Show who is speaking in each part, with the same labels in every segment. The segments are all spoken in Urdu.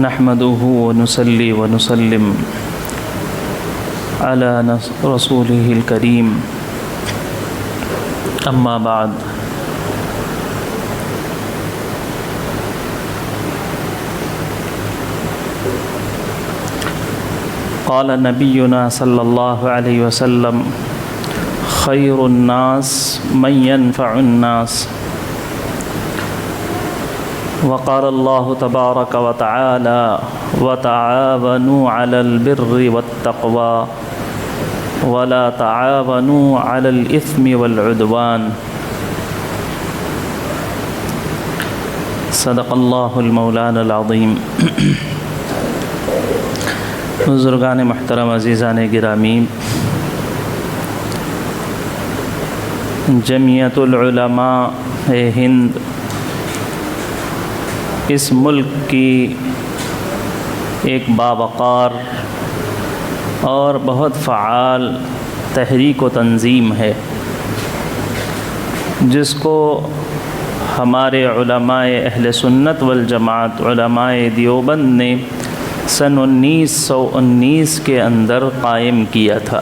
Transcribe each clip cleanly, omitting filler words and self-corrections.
Speaker 1: نحمده ونصلي ونسلم على رسوله الكريم أما بعد قال نبينا صلى الله عليه وسلم خير الناس من ينفع الناس وقال الله تبارك وتعالى وتعاونوا على البر والتقوى ولا تعاونوا على الإثم والعدوان صدق الله المولانا العظيم۔ بزرگان محترم، عزیزان گرامی، جمعیت العلماء ہند اس ملک کی ایک باوقار اور بہت فعال تحریک و تنظیم ہے، جس کو ہمارے علماء اہل سنت والجماعت علماء دیوبند نے سن 1919 کے اندر قائم کیا تھا۔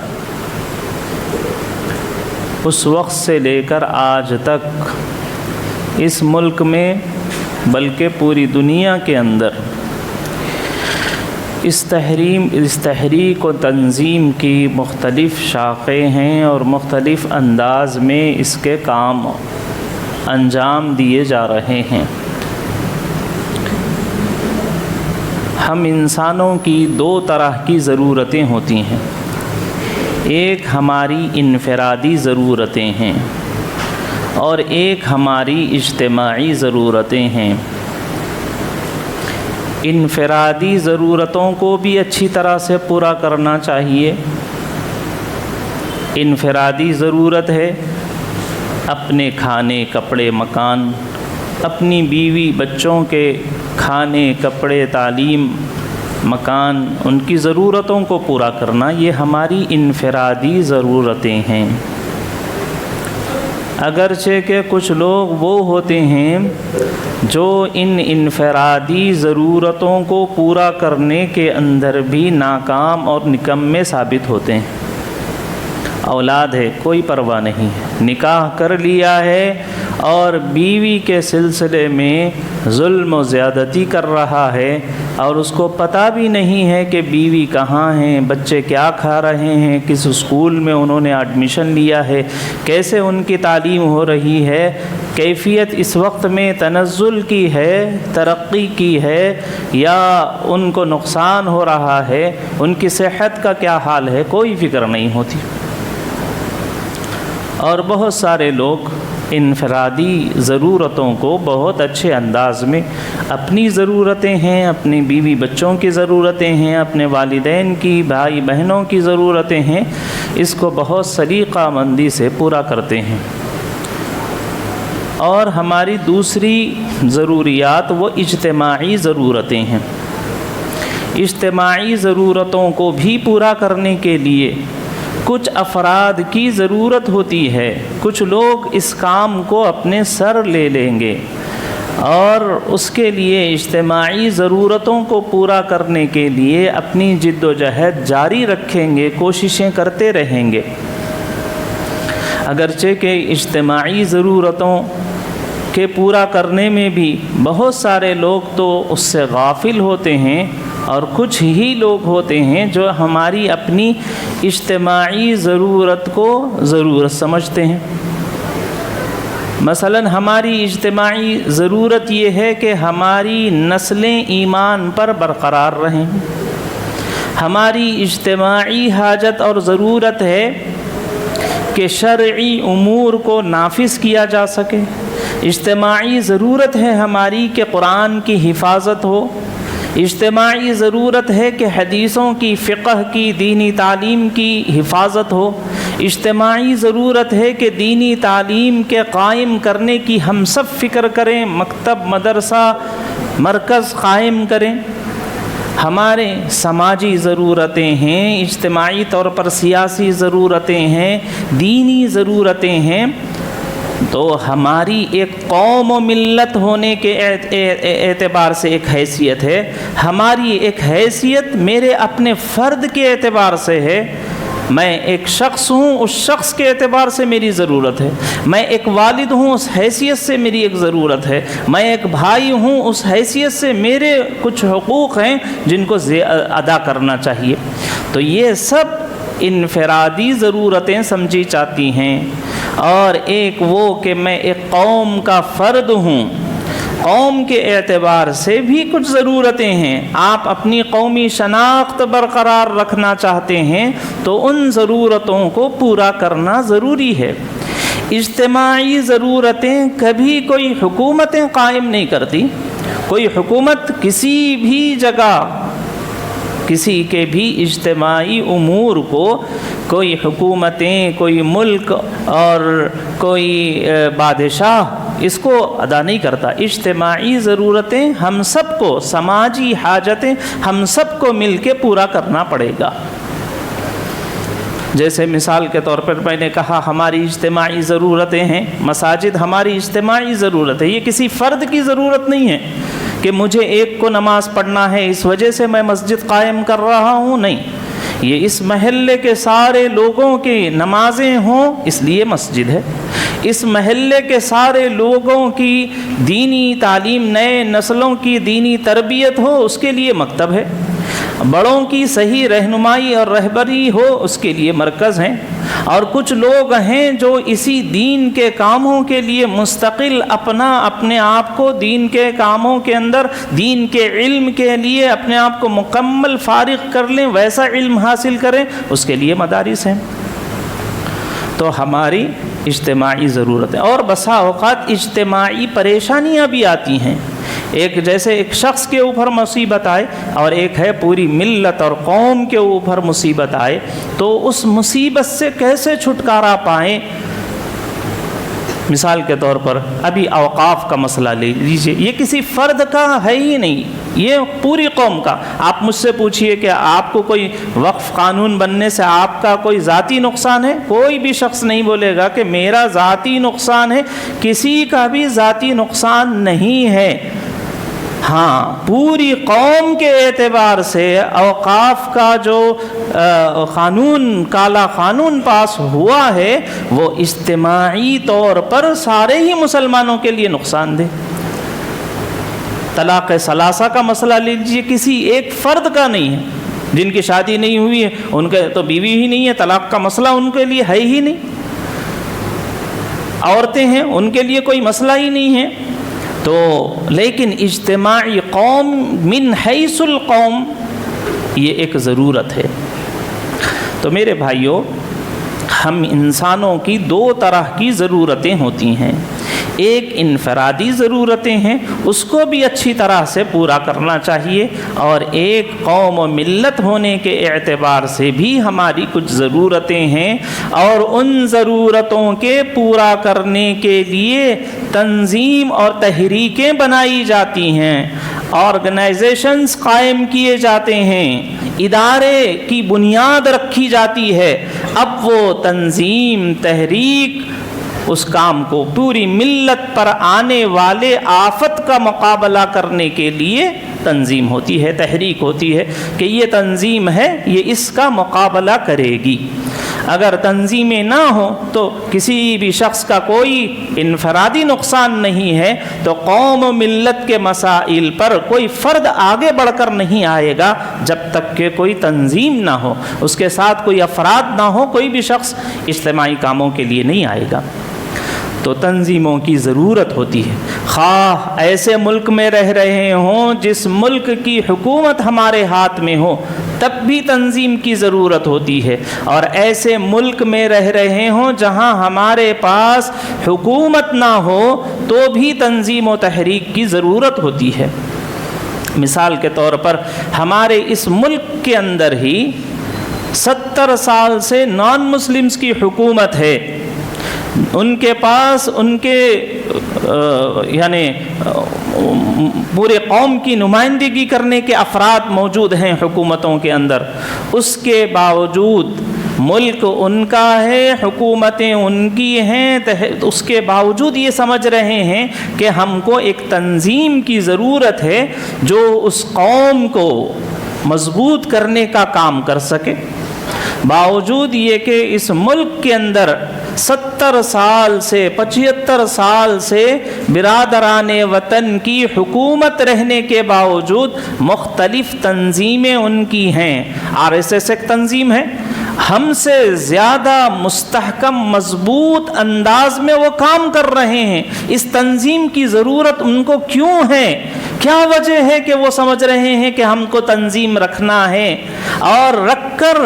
Speaker 1: اس وقت سے لے کر آج تک اس ملک میں بلکہ پوری دنیا کے اندر اس تحریک و تنظیم کی مختلف شاخیں ہیں اور مختلف انداز میں اس کے کام انجام دیے جا رہے ہیں۔ ہم انسانوں کی دو طرح کی ضرورتیں ہوتی ہیں، ایک ہماری انفرادی ضرورتیں ہیں اور ایک ہماری اجتماعی ضرورتیں ہیں۔ انفرادی ضرورتوں کو بھی اچھی طرح سے پورا کرنا چاہیے۔ انفرادی ضرورت ہے اپنے کھانے کپڑے مکان، اپنی بیوی بچوں کے کھانے کپڑے تعلیم مکان، ان کی ضرورتوں کو پورا کرنا، یہ ہماری انفرادی ضرورتیں ہیں۔ اگرچہ کہ کچھ لوگ وہ ہوتے ہیں جو ان انفرادی ضرورتوں کو پورا کرنے کے اندر بھی ناکام اور نکمے ثابت ہوتے ہیں۔ اولاد ہے کوئی پرواہ نہیں ہے، نکاح کر لیا ہے اور بیوی کے سلسلے میں ظلم و زیادتی کر رہا ہے اور اس کو پتہ بھی نہیں ہے کہ بیوی کہاں ہیں، بچے کیا کھا رہے ہیں، کس اسکول میں انہوں نے ایڈمیشن لیا ہے، کیسے ان کی تعلیم ہو رہی ہے، کیفیت اس وقت میں تنزل کی ہے، ترقی کی ہے یا ان کو نقصان ہو رہا ہے، ان کی صحت کا کیا حال ہے، کوئی فکر نہیں ہوتی۔ اور بہت سارے لوگ انفرادی ضرورتوں کو بہت اچھے انداز میں، اپنی ضرورتیں ہیں، اپنی بیوی بچوں کی ضرورتیں ہیں، اپنے والدین کی بھائی بہنوں کی ضرورتیں ہیں، اس کو بہت سلیقہ مندی سے پورا کرتے ہیں۔ اور ہماری دوسری ضروریات وہ اجتماعی ضرورتیں ہیں۔ اجتماعی ضرورتوں کو بھی پورا کرنے کے لیے کچھ افراد کی ضرورت ہوتی ہے۔ کچھ لوگ اس کام کو اپنے سر لے لیں گے اور اس کے لیے اجتماعی ضرورتوں کو پورا کرنے کے لیے اپنی جد و جہد جاری رکھیں گے، کوششیں کرتے رہیں گے۔ اگرچہ کہ اجتماعی ضرورتوں کے پورا کرنے میں بھی بہت سارے لوگ تو اس سے غافل ہوتے ہیں اور کچھ ہی لوگ ہوتے ہیں جو ہماری اپنی اجتماعی ضرورت کو ضرورت سمجھتے ہیں۔ مثلا ہماری اجتماعی ضرورت یہ ہے کہ ہماری نسلیں ایمان پر برقرار رہیں۔ ہماری اجتماعی حاجت اور ضرورت ہے کہ شرعی امور کو نافذ کیا جا سکے۔ اجتماعی ضرورت ہے ہماری کہ قرآن کی حفاظت ہو۔ اجتماعی ضرورت ہے کہ حدیثوں کی، فقہ کی، دینی تعلیم کی حفاظت ہو۔ اجتماعی ضرورت ہے کہ دینی تعلیم کے قائم کرنے کی ہم سب فکر کریں، مکتب مدرسہ مرکز قائم کریں۔ ہمارے سماجی ضرورتیں ہیں، اجتماعی طور پر سیاسی ضرورتیں ہیں، دینی ضرورتیں ہیں۔ تو ہماری ایک قوم و ملت ہونے کے اعتبار سے ایک حیثیت ہے، ہماری ایک حیثیت میرے اپنے فرد کے اعتبار سے ہے، میں ایک شخص ہوں، اس شخص کے اعتبار سے میری ضرورت ہے، میں ایک والد ہوں، اس حیثیت سے میری ایک ضرورت ہے، میں ایک بھائی ہوں، اس حیثیت سے میرے کچھ حقوق ہیں جن کو ادا کرنا چاہیے۔ تو یہ سب انفرادی ضرورتیں سمجھی جاتی ہیں، اور ایک وہ کہ میں ایک قوم کا فرد ہوں، قوم کے اعتبار سے بھی کچھ ضرورتیں ہیں۔ آپ اپنی قومی شناخت برقرار رکھنا چاہتے ہیں تو ان ضرورتوں کو پورا کرنا ضروری ہے۔ اجتماعی ضرورتیں کبھی کوئی حکومتیں قائم نہیں کرتی، کوئی حکومت کسی بھی جگہ کسی کے بھی اجتماعی امور کو کوئی حکومتیں، کوئی ملک اور کوئی بادشاہ اس کو ادا نہیں کرتا۔ اجتماعی ضرورتیں ہم سب کو، سماجی حاجتیں ہم سب کو مل کے پورا کرنا پڑے گا۔ جیسے مثال کے طور پر میں نے کہا ہماری اجتماعی ضرورتیں ہیں، مساجد ہماری اجتماعی ضرورت ہے، یہ کسی فرد کی ضرورت نہیں ہے کہ مجھے ایک کو نماز پڑھنا ہے اس وجہ سے میں مسجد قائم کر رہا ہوں، نہیں، یہ اس محلے کے سارے لوگوں کی نمازیں ہوں اس لیے مسجد ہے، اس محلے کے سارے لوگوں کی دینی تعلیم، نئے نسلوں کی دینی تربیت ہو اس کے لیے مکتب ہے، بڑوں کی صحیح رہنمائی اور رہبری ہو اس کے لیے مرکز ہیں۔ اور کچھ لوگ ہیں جو اسی دین کے کاموں کے لیے مستقل اپنے آپ کو دین کے کاموں کے اندر، دین کے علم کے لیے اپنے آپ کو مکمل فارغ کر لیں، ویسا علم حاصل کریں، اس کے لیے مدارس ہیں۔ تو ہماری اجتماعی ضرورت ہے، اور بسا اوقات اجتماعی پریشانیاں بھی آتی ہیں۔ ایک جیسے ایک شخص کے اوپر مصیبت آئے اور ایک ہے پوری ملت اور قوم کے اوپر مصیبت آئے، تو اس مصیبت سے کیسے چھٹکارا پائیں؟ مثال کے طور پر ابھی اوقاف کا مسئلہ لے لیجئے، یہ کسی فرد کا ہے ہی نہیں، یہ پوری قوم کا۔ آپ مجھ سے پوچھئے کہ آپ کو کوئی وقف قانون بننے سے آپ کا کوئی ذاتی نقصان ہے؟ کوئی بھی شخص نہیں بولے گا کہ میرا ذاتی نقصان ہے، کسی کا بھی ذاتی نقصان نہیں ہے۔ ہاں، پوری قوم کے اعتبار سے اوقاف کا جو قانون، کالا قانون پاس ہوا ہے، وہ اجتماعی طور پر سارے ہی مسلمانوں کے لیے نقصان دہ۔ طلاق ثلاثہ کا مسئلہ لے لیجیے، کسی ایک فرد کا نہیں ہے، جن کی شادی نہیں ہوئی ہے ان کے تو بیوی ہی نہیں ہے، طلاق کا مسئلہ ان کے لیے ہے ہی نہیں۔ عورتیں ہیں ان کے لیے کوئی مسئلہ ہی نہیں ہے۔ تو لیکن اجتماعی قوم من حیث القوم یہ ایک ضرورت ہے۔ تو میرے بھائیوں، ہم انسانوں کی دو طرح کی ضرورتیں ہوتی ہیں، ایک انفرادی ضرورتیں ہیں، اس کو بھی اچھی طرح سے پورا کرنا چاہیے، اور ایک قوم و ملت ہونے کے اعتبار سے بھی ہماری کچھ ضرورتیں ہیں، اور ان ضرورتوں کے پورا کرنے کے لیے تنظیم اور تحریکیں بنائی جاتی ہیں، آرگنائزیشنز قائم کیے جاتے ہیں، ادارے کی بنیاد رکھی جاتی ہے۔ اب وہ تنظیم، تحریک اس کام کو پوری ملت پر آنے والے آفت کا مقابلہ کرنے کے لیے تنظیم ہوتی ہے، تحریک ہوتی ہے کہ یہ تنظیم ہے، یہ اس کا مقابلہ کرے گی۔ اگر تنظیمیں نہ ہوں تو کسی بھی شخص کا کوئی انفرادی نقصان نہیں ہے، تو قوم و ملت کے مسائل پر کوئی فرد آگے بڑھ کر نہیں آئے گا جب تک کہ کوئی تنظیم نہ ہو، اس کے ساتھ کوئی افراد نہ ہو، کوئی بھی شخص اجتماعی کاموں کے لیے نہیں آئے گا۔ تو تنظیموں کی ضرورت ہوتی ہے، خواہ ایسے ملک میں رہ رہے ہوں جس ملک کی حکومت ہمارے ہاتھ میں ہو، تب بھی تنظیم کی ضرورت ہوتی ہے، اور ایسے ملک میں رہ رہے ہوں جہاں ہمارے پاس حکومت نہ ہو تو بھی تنظیم و تحریک کی ضرورت ہوتی ہے۔ مثال کے طور پر ہمارے اس ملک کے اندر ہی 70 سال سے نان مسلمز کی حکومت ہے، ان کے پاس ان کے یعنی پورے قوم کی نمائندگی کرنے کے افراد موجود ہیں حکومتوں کے اندر، اس کے باوجود ملک ان کا ہے، حکومتیں ان کی ہیں، اس کے باوجود یہ سمجھ رہے ہیں کہ ہم کو ایک تنظیم کی ضرورت ہے جو اس قوم کو مضبوط کرنے کا کام کر سکے، باوجود یہ کہ اس ملک کے اندر 70 سال سے 75 سال سے برادران وطن کی حکومت رہنے کے باوجود مختلف تنظیمیں ان کی ہیں۔ RSS ایک تنظیم ہے، ہم سے زیادہ مستحکم مضبوط انداز میں وہ کام کر رہے ہیں۔ اس تنظیم کی ضرورت ان کو کیوں ہے؟ کیا وجہ ہے کہ وہ سمجھ رہے ہیں کہ ہم کو تنظیم رکھنا ہے اور رکھ کر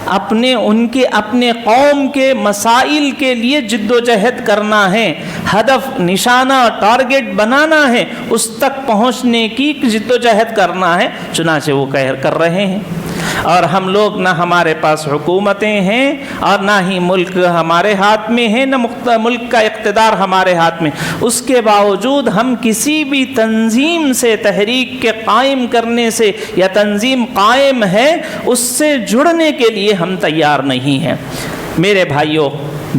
Speaker 1: اپنے قوم کے مسائل کے لیے جد و جہد کرنا ہے، ہدف نشانہ ٹارگٹ بنانا ہے، اس تک پہنچنے کی جد و جہد کرنا ہے، چنانچہ وہ کر رہے ہیں۔ اور ہم لوگ نہ ہمارے پاس حکومتیں ہیں اور نہ ہی ملک ہمارے ہاتھ میں ہے، نہ ملک کا اقتدار ہمارے ہاتھ میں، اس کے باوجود ہم کسی بھی تنظیم سے تحریک کے قائم کرنے سے یا تنظیم قائم ہے اس سے جڑنے کے لیے ہم تیار نہیں ہیں۔ میرے بھائیوں،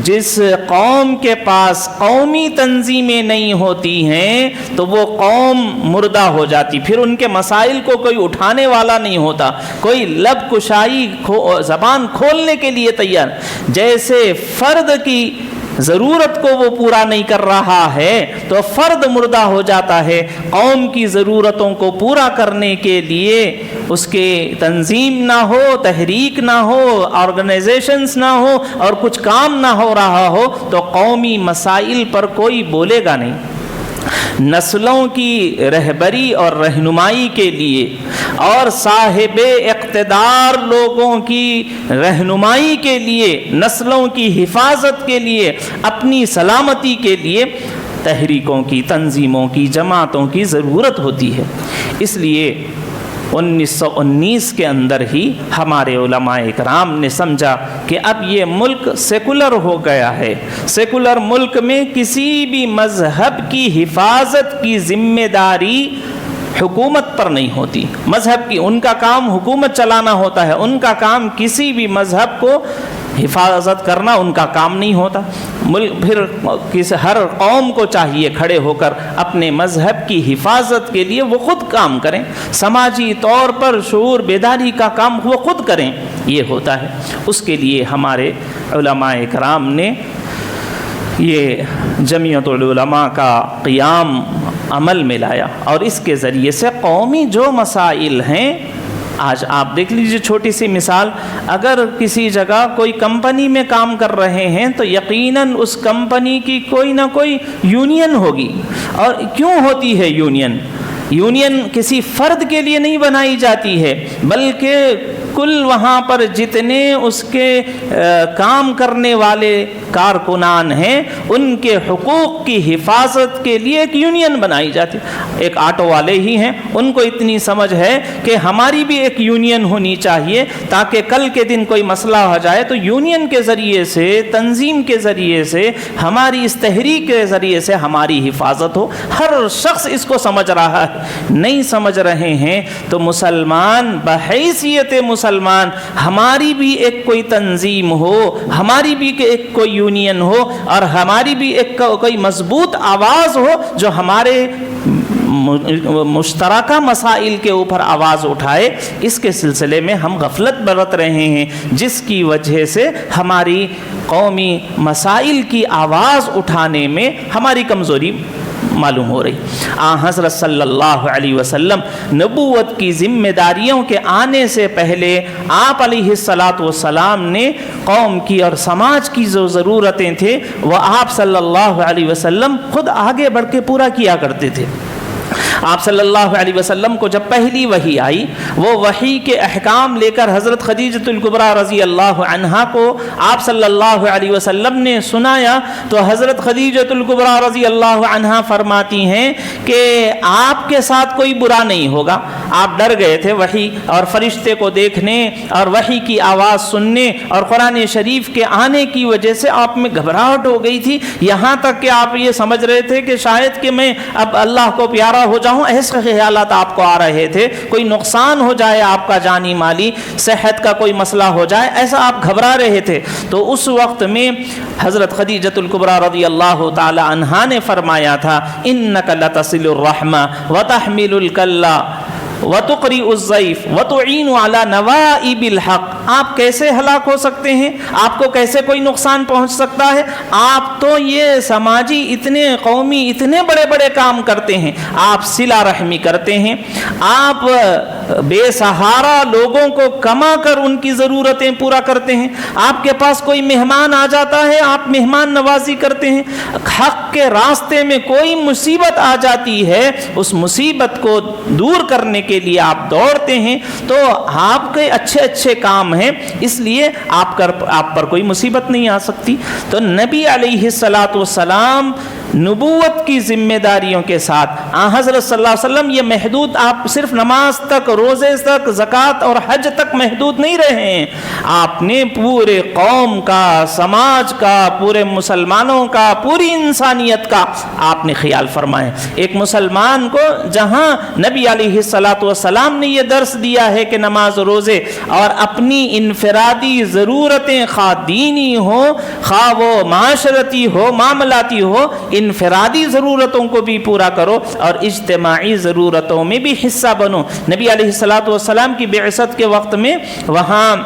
Speaker 1: جس قوم کے پاس قومی تنظیمیں نہیں ہوتی ہیں تو وہ قوم مردہ ہو جاتی، پھر ان کے مسائل کو کوئی اٹھانے والا نہیں ہوتا، کوئی لب کشائی زبان کھولنے کے لیے تیار۔ جیسے فرد کی ضرورت کو وہ پورا نہیں کر رہا ہے تو فرد مردہ ہو جاتا ہے، قوم کی ضرورتوں کو پورا کرنے کے لیے اس کے تنظیم نہ ہو، تحریک نہ ہو، آرگنائزیشنز نہ ہو اور کچھ کام نہ ہو رہا ہو تو قومی مسائل پر کوئی بولے گا نہیں۔ نسلوں کی رہبری اور رہنمائی کے لیے اور صاحب اقتدار لوگوں کی رہنمائی کے لیے، نسلوں کی حفاظت کے لیے، اپنی سلامتی کے لیے تحریکوں کی، تنظیموں کی، جماعتوں کی ضرورت ہوتی ہے۔ اس لیے 1919 کے اندر ہی ہمارے علماء اکرام نے سمجھا کہ اب یہ ملک سیکولر ہو گیا ہے، سیکولر ملک میں کسی بھی مذہب کی حفاظت کی ذمہ داری حکومت پر نہیں ہوتی۔ مذہب کی، ان کا کام حکومت چلانا ہوتا ہے، ان کا کام کسی بھی مذہب کو حفاظت کرنا ان کا کام نہیں ہوتا۔ پھر ہر قوم کو چاہیے کھڑے ہو کر اپنے مذہب کی حفاظت کے لیے وہ خود کام کریں، سماجی طور پر شعور بیداری کا کام وہ خود کریں، یہ ہوتا ہے۔ اس کے لیے ہمارے علماء کرام نے یہ جمعیت العلماء کا قیام عمل میں لایا اور اس کے ذریعے سے قومی جو مسائل ہیں، آج آپ دیکھ لیجئے چھوٹی سی مثال، اگر کسی جگہ کوئی کمپنی میں کام کر رہے ہیں تو یقیناً اس کمپنی کی کوئی نہ کوئی یونین ہوگی۔ اور کیوں ہوتی ہے یونین؟ یونین کسی فرد کے لیے نہیں بنائی جاتی ہے بلکہ کل وہاں پر جتنے اس کے کام کرنے والے کارکنان ہیں ان کے حقوق کی حفاظت کے لیے ایک یونین بنائی جاتی ہے۔ ایک آٹو والے ہی ہیں، ان کو اتنی سمجھ ہے کہ ہماری بھی ایک یونین ہونی چاہیے تاکہ کل کے دن کوئی مسئلہ ہو جائے تو یونین کے ذریعے سے، تنظیم کے ذریعے سے، ہماری اس تحریک کے ذریعے سے ہماری حفاظت ہو۔ ہر شخص اس کو سمجھ رہا ہے، نہیں سمجھ رہے ہیں تو مسلمان بحیثیت مسلمان ہماری بھی ایک کوئی تنظیم ہو، ہماری بھی ایک کوئی یونین ہو اور ہماری بھی ایک کوئی مضبوط آواز ہو جو ہمارے مشترکہ مسائل کے اوپر آواز اٹھائے۔ اس کے سلسلے میں ہم غفلت برت رہے ہیں جس کی وجہ سے ہماری قومی مسائل کی آواز اٹھانے میں ہماری کمزوری معلوم ہو رہی۔ حضرت صلی اللہ علیہ وسلم نبوت کی ذمہ داریوں کے آنے سے پہلے آپ علیہ الصلاۃ والسلام نے قوم کی اور سماج کی جو ضرورتیں تھے وہ آپ صلی اللہ علیہ وسلم خود آگے بڑھ کے پورا کیا کرتے تھے۔ آپ صلی اللہ علیہ وسلم کو جب پہلی وحی آئی، وہ وحی کے احکام لے کر حضرت خدیجہ الکبریٰ رضی اللہ عنہا کو آپ صلی اللہ علیہ وسلم نے سنایا تو حضرت خدیجہ الکبریٰ رضی اللہ عنہا فرماتی ہیں کہ آپ کے ساتھ کوئی برا نہیں ہوگا، آپ ڈر گئے تھے وحی اور فرشتے کو دیکھنے اور وحی کی آواز سننے اور قرآن شریف کے آنے کی وجہ سے آپ میں گھبراہٹ ہو گئی تھی، یہاں تک کہ آپ یہ سمجھ رہے تھے کہ شاید کہ میں اب اللہ کو پیارا ہو جاؤں، ایسے خیالات آپ کو آ رہے تھے، کوئی نقصان ہو جائے آپ کا جانی مالی، صحت کا کوئی مسئلہ ہو جائے، ایسا آپ گھبرا رہے تھے۔ تو اس وقت میں حضرت خدیجۃ الکبریٰ رضی اللہ تعالی عنہا نے فرمایا تھا انک لتصل الرحمہ وتحمل الکلہ وتقری الضیف وتعین علی نوائب الحق۔ آپ کیسے ہلاک ہو سکتے ہیں؟ آپ کو کیسے کوئی نقصان پہنچ سکتا ہے؟ آپ تو یہ سماجی اتنے قومی اتنے بڑے بڑے کام کرتے ہیں، آپ صلہ رحمی کرتے ہیں، آپ بے سہارا لوگوں کو کما کر ان کی ضرورتیں پورا کرتے ہیں، آپ کے پاس کوئی مہمان آ جاتا ہے آپ مہمان نوازی کرتے ہیں، حق کے راستے میں کوئی مصیبت آ جاتی ہے اس مصیبت کو دور کرنے کے لیے آپ دوڑتے ہیں، تو آپ کے اچھے اچھے کام ہیں، اس لیے آپ پر کوئی مصیبت نہیں آ سکتی۔ تو نبی علیہ الصلاۃ والسلام نبوت کی ذمہ داریوں کے ساتھ حضرت صلی اللہ علیہ وسلم یہ محدود آپ صرف نماز تک، روزے تک، زکوٰۃ اور حج تک محدود نہیں رہے ہیں، آپ نے پورے قوم کا، سماج کا، پورے مسلمانوں کا، پوری انسانیت کا آپ نے خیال فرمایا۔ ایک مسلمان کو جہاں نبی علیہ الصلاۃ والسلام نے یہ درس دیا ہے کہ نماز، روزے اور اپنی انفرادی ضرورتیں خواہ دینی ہو خواہ وہ معاشرتی ہو، معاملاتی ہو، انفرادی ضرورتوں کو بھی پورا کرو اور اجتماعی ضرورتوں میں بھی حصہ بنو۔ نبی علیہ الصلاۃ والسلام کی بعثت کے وقت میں وہاں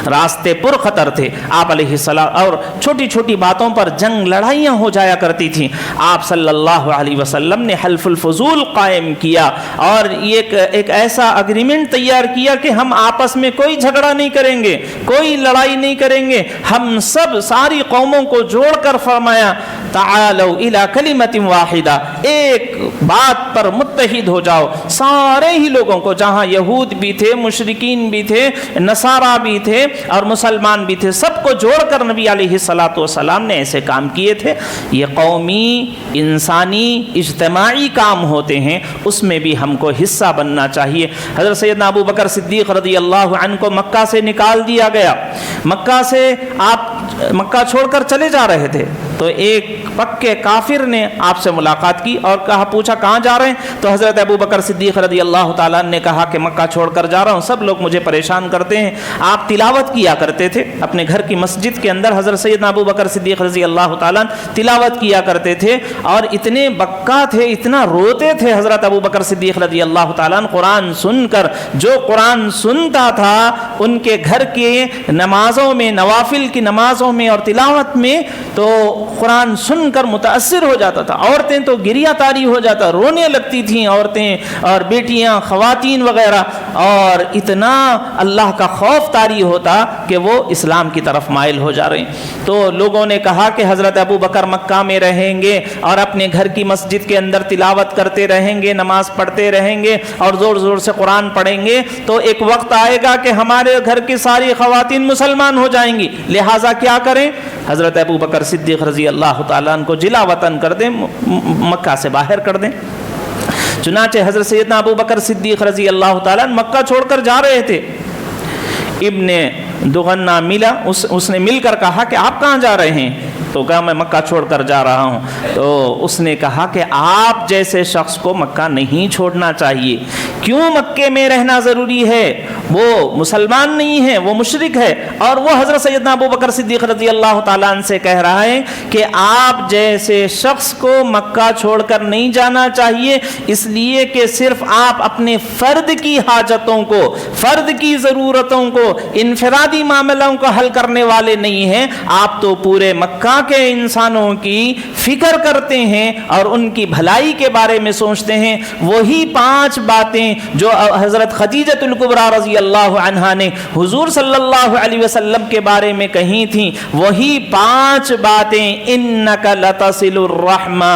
Speaker 1: راستے پر خطر تھے، آپ علیہ السلام، اور چھوٹی چھوٹی باتوں پر جنگ لڑائیاں ہو جایا کرتی تھیں۔ آپ صلی اللہ علیہ وسلم نے حلف الفضول قائم کیا اور ایک ایسا اگریمنٹ تیار کیا کہ ہم آپس میں کوئی جھگڑا نہیں کریں گے، کوئی لڑائی نہیں کریں گے، ہم سب ساری قوموں کو جوڑ کر فرمایا تعالوا الی کلمۃ واحدہ، ایک بات پر متحد ہو جاؤ، سارے ہی لوگوں کو، جہاں یہود بھی تھے، مشرکین بھی تھے، نصارہ بھی تھے اور مسلمان بھی تھے، سب کو جوڑ کر نبی علیہ الصلاۃ والسلام نے ایسے کام کیے تھے۔ یہ قومی، انسانی، اجتماعی کام ہوتے ہیں، اس میں بھی ہم کو حصہ بننا چاہیے۔ حضرت سیدنا ابو بکر صدیق رضی اللہ عنہ کو مکہ سے نکال دیا گیا، مکہ سے آپ مکہ چھوڑ کر چلے جا رہے تھے، تو ایک پکے کافر نے آپ سے ملاقات کی اور پوچھا کہاں جا رہے ہیں؟ تو حضرت ابو بکر صدیق رضی اللہ تعالیٰ نے کہا کہ مکہ چھوڑ کر جا رہا ہوں، سب لوگ مجھے پریشان کرتے ہیں۔ آپ تلاوت کیا کرتے تھے اپنے گھر کی مسجد کے اندر، حضرت سیدنا ابو بکر صدیق رضی اللہ تعالیٰ تلاوت کیا کرتے تھے اور اتنے بکا تھے، اتنا روتے تھے حضرت ابو بکر صدیق رضی اللہ تعالیٰ قرآن سن کر۔ جو قرآن سنتا تھا ان کے گھر کے نمازوں میں، نوافل کی نمازوں میں اور تلاوت میں، تو قرآن سن کر متاثر ہو جاتا تھا، عورتیں تو گریہ طاری ہو جاتا، رونے لگتی تھیں عورتیں اور بیٹیاں، خواتین وغیرہ، اور اتنا اللہ کا خوف طاری ہوتا کہ وہ اسلام کی طرف مائل ہو جا رہے ہیں۔ تو لوگوں نے کہا کہ حضرت ابو بکر مکہ میں رہیں گے اور اپنے گھر کی مسجد کے اندر تلاوت کرتے رہیں گے، نماز پڑھتے رہیں گے اور زور زور سے قرآن پڑھیں گے، تو ایک وقت آئے گا کہ ہمارے گھر کی ساری خواتین مسلمان ہو جائیں گی، لہٰذا کیا کریں؟ حضرت ابو بکر صدیق رضی اللہ تعالیٰ عنہ کو جلا وطن کر دیں، مکہ سے باہر کر دیں۔ چنانچہ حضرت سیدنا ابو بکر صدیق رضی اللہ تعالیٰ عنہ مکہ چھوڑ کر جا رہے تھے، ابن دغنہ ملا، اس نے مل کر کہا کہ آپ کہاں جا رہے ہیں؟ تو کہا میں مکہ چھوڑ کر جا رہا ہوں۔ تو اس نے کہا کہ آپ جیسے شخص کو مکہ نہیں چھوڑنا چاہیے۔ کیوں مکے میں رہنا ضروری ہے؟ وہ مسلمان نہیں ہے، وہ مشرک ہے، اور وہ حضرت سیدنا ابو بکر صدیق رضی اللہ تعالیٰ عنہ سے کہہ رہا ہے کہ آپ جیسے شخص کو مکہ چھوڑ کر نہیں جانا چاہیے، اس لیے کہ صرف آپ اپنے فرد کی حاجتوں کو، فرد کی ضرورتوں کو، انفرادی معاملوں کو حل کرنے والے نہیں ہیں، آپ تو پورے مکہ کے انسانوں کی فکر کرتے ہیں اور ان کی بھلائی کے بارے میں سوچتے ہیں۔ وہی 5 باتیں جو حضرت خدیجۃ الکبریٰ رضی اللہ عنہا نے حضور صلی اللہ علیہ وسلم کے بارے میں کہی تھیں، وہی 5 باتیں، انک لتصل الرحمہ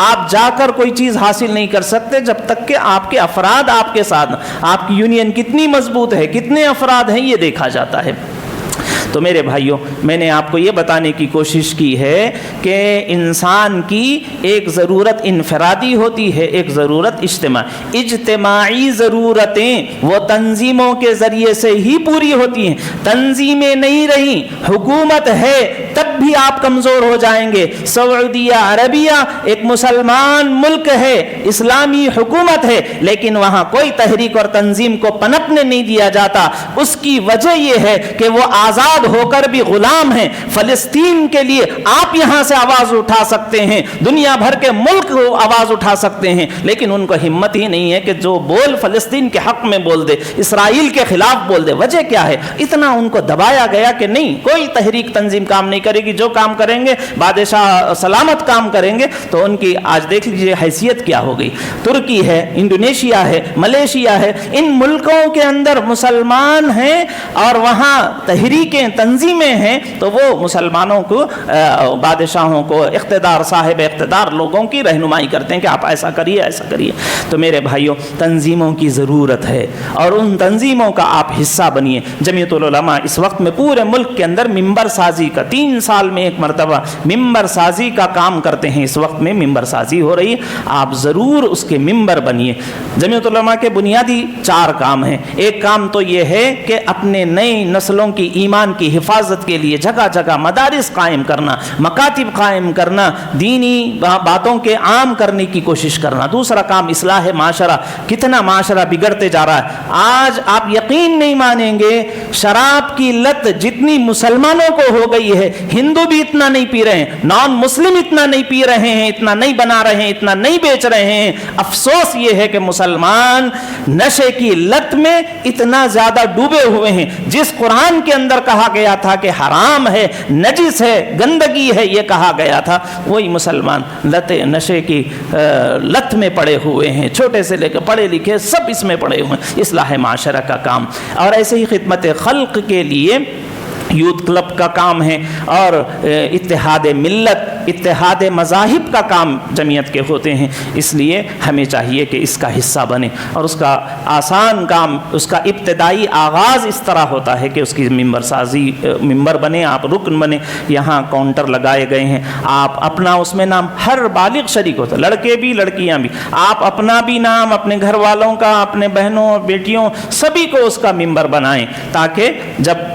Speaker 1: آپ جا کر کوئی چیز حاصل نہیں کر سکتے جب تک کہ آپ کے افراد آپ کے ساتھ، آپ کی یونین کتنی مضبوط ہے، کتنے افراد ہیں، یہ دیکھا جاتا ہے۔ تو میرے بھائیوں، میں نے آپ کو یہ بتانے کی کوشش کی ہے کہ انسان کی ایک ضرورت انفرادی ہوتی ہے، ایک ضرورت اجتماعی ضرورتیں وہ تنظیموں کے ذریعے سے ہی پوری ہوتی ہیں۔ تنظیمیں نہیں رہیں، حکومت ہے، تب بھی آپ کمزور ہو جائیں گے۔ سعودیہ عربیہ ایک مسلمان ملک ہے، اسلامی حکومت ہے، لیکن وہاں کوئی تحریک اور تنظیم کو پنپنے نہیں دیا جاتا۔ اس کی وجہ یہ ہے کہ وہ آزاد ہو کر بھی غلام ہیں۔ فلسطین کے لیے آپ یہاں سے آواز اٹھا سکتے ہیں، دنیا بھر کے ملک آواز اٹھا سکتے ہیں، لیکن ان کو ہمت ہی نہیں ہے کہ جو بول فلسطین کے حق میں بول دے، اسرائیل کے خلاف بول دے۔ وجہ کیا ہے؟ اتنا ان کو دبایا گیا کہ نہیں، کوئی تحریک تنظیم کام نہیں کرے گی، جو کام کریں گے بادشاہ سلامت کام کریں گے۔ تو ان کی آج دیکھ لیجیے حیثیت کیا ہو گئی۔ ترکی ہے، انڈونیشیا ہے، ملیشیا ہے، ان ملکوں کے اندر مسلمان ہیں اور وہاں تحریکیں تنظیمیں ہیں، تو وہ مسلمانوں کو، بادشاہوں کو، اقتدار صاحب اقتدار لوگوں کی رہنمائی کرتے ہیں کہ آپ ایسا کریے، ایسا کریے۔ تو میرے بھائیوں، تنظیموں کی ضرورت ہے اور ان تنظیموں کا آپ حصہ بنیے۔ جمعیت العلماء اس وقت میں پورے ملک کے اندر ممبر سازی کا 3 سال میں ایک مرتبہ ممبر سازی کا کام کرتے ہیں۔ اس وقت میں ممبر سازی ہو رہی ہے، آپ ضرور اس کے ممبر بنیے۔ جمعیت العلماء کے بنیادی 4 کام ہیں۔ ایک کام تو یہ ہے کہ اپنے نئی نسلوں کی ایمان کی حفاظت کے لیے جگہ جگہ مدارس قائم کرنا، مکاتب قائم کرنا، دینی باتوں کے عام کرنے کی کوشش کرنا۔ دوسرا کام اصلاح معاشرہ۔ کتنا معاشرہ بگڑتے جا رہا ہے۔ آج آپ یقین نہیں مانیں گے، شراب کی لت جتنی مسلمانوں کو ہو گئی ہے، ہندو بھی اتنا نہیں پی رہے ہیں، نان مسلم اتنا نہیں پی رہے ہیں، اتنا نہیں بنا رہے ہیں، اتنا نہیں بیچ رہے ہیں۔ افسوس یہ ہے کہ مسلمان نشے کی لت میں اتنا زیادہ ڈوبے ہوئے ہیں۔ جس قرآن کے اندر کہا گیا تھا کہ حرام ہے، نجس ہے، گندگی ہے، یہ کہا گیا تھا، وہی مسلمان نشے کی لت میں پڑے ہوئے ہیں۔ چھوٹے سے لے کے پڑھے لکھے سب اس میں پڑے ہوئے ہیں۔ اصلاح معاشرہ کا کام، اور ایسے ہی خدمت خلق کے لیے یوتھ کلب کا کام ہے، اور اتحاد ملت، اتحاد مذاہب کا کام جمعیت کے ہوتے ہیں۔ اس لیے ہمیں چاہیے کہ اس کا حصہ بنے، اور اس کا آسان کام، اس کا ابتدائی آغاز اس طرح ہوتا ہے کہ اس کی ممبر سازی، ممبر بنے، آپ رکن بنے۔ یہاں کاؤنٹر لگائے گئے ہیں، آپ اپنا اس میں نام، ہر بالغ شریک ہوتا ہے، لڑکے بھی لڑکیاں بھی، آپ اپنا بھی نام، اپنے گھر والوں کا، اپنے بہنوں بیٹیوں سبھی کو اس کا ممبر بنائیں، تاکہ جب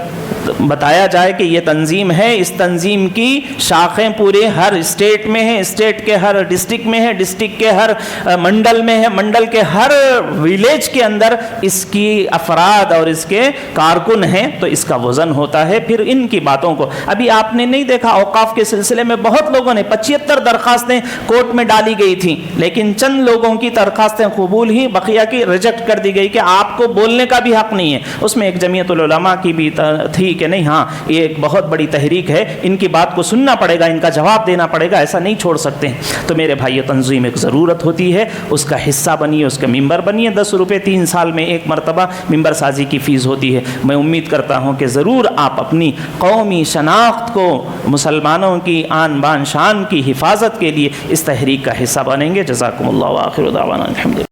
Speaker 1: بتایا جائے کہ یہ تنظیم ہے، اس تنظیم کی شاخیں پورے ہر اسٹیٹ میں ہیں، اسٹیٹ کے ہر ڈسٹرکٹ میں ہے، ڈسٹرکٹ کے ہر منڈل میں ہے، منڈل کے ہر ویلیج کے اندر اس کی افراد اور اس کے کارکن ہیں، تو اس کا وزن ہوتا ہے۔ پھر ان کی باتوں کو، ابھی آپ نے نہیں دیکھا، اوقاف کے سلسلے میں بہت لوگوں نے 75 درخواستیں کورٹ میں ڈالی گئی تھیں، لیکن چند لوگوں کی درخواستیں قبول ہی، بقیہ کی ریجیکٹ کر دی گئی کہ آپ کو بولنے کا بھی حق نہیں ہے۔ اس میں ایک جمعیت العلماء کی بھی تھی کہ نہیں، ہاں یہ ایک بہت بڑی تحریک ہے، ان کی بات کو سننا پڑے گا، ان کا جواب دینا پڑے گا، ایسا نہیں چھوڑ سکتے ہیں۔ تو میرے بھائیو، تنظیم ایک ضرورت ہوتی ہے، اس کا حصہ بنیے، اس کا ممبر بنیے۔ 10 روپے 3 سال میں ایک مرتبہ ممبر سازی کی فیس ہوتی ہے۔ میں امید کرتا ہوں کہ ضرور آپ اپنی قومی شناخت کو، مسلمانوں کی آن بان شان کی حفاظت کے لیے اس تحریک کا حصہ بنیں گے۔ جزاکم اللہ، وآخر دعوانا الحمدللہ۔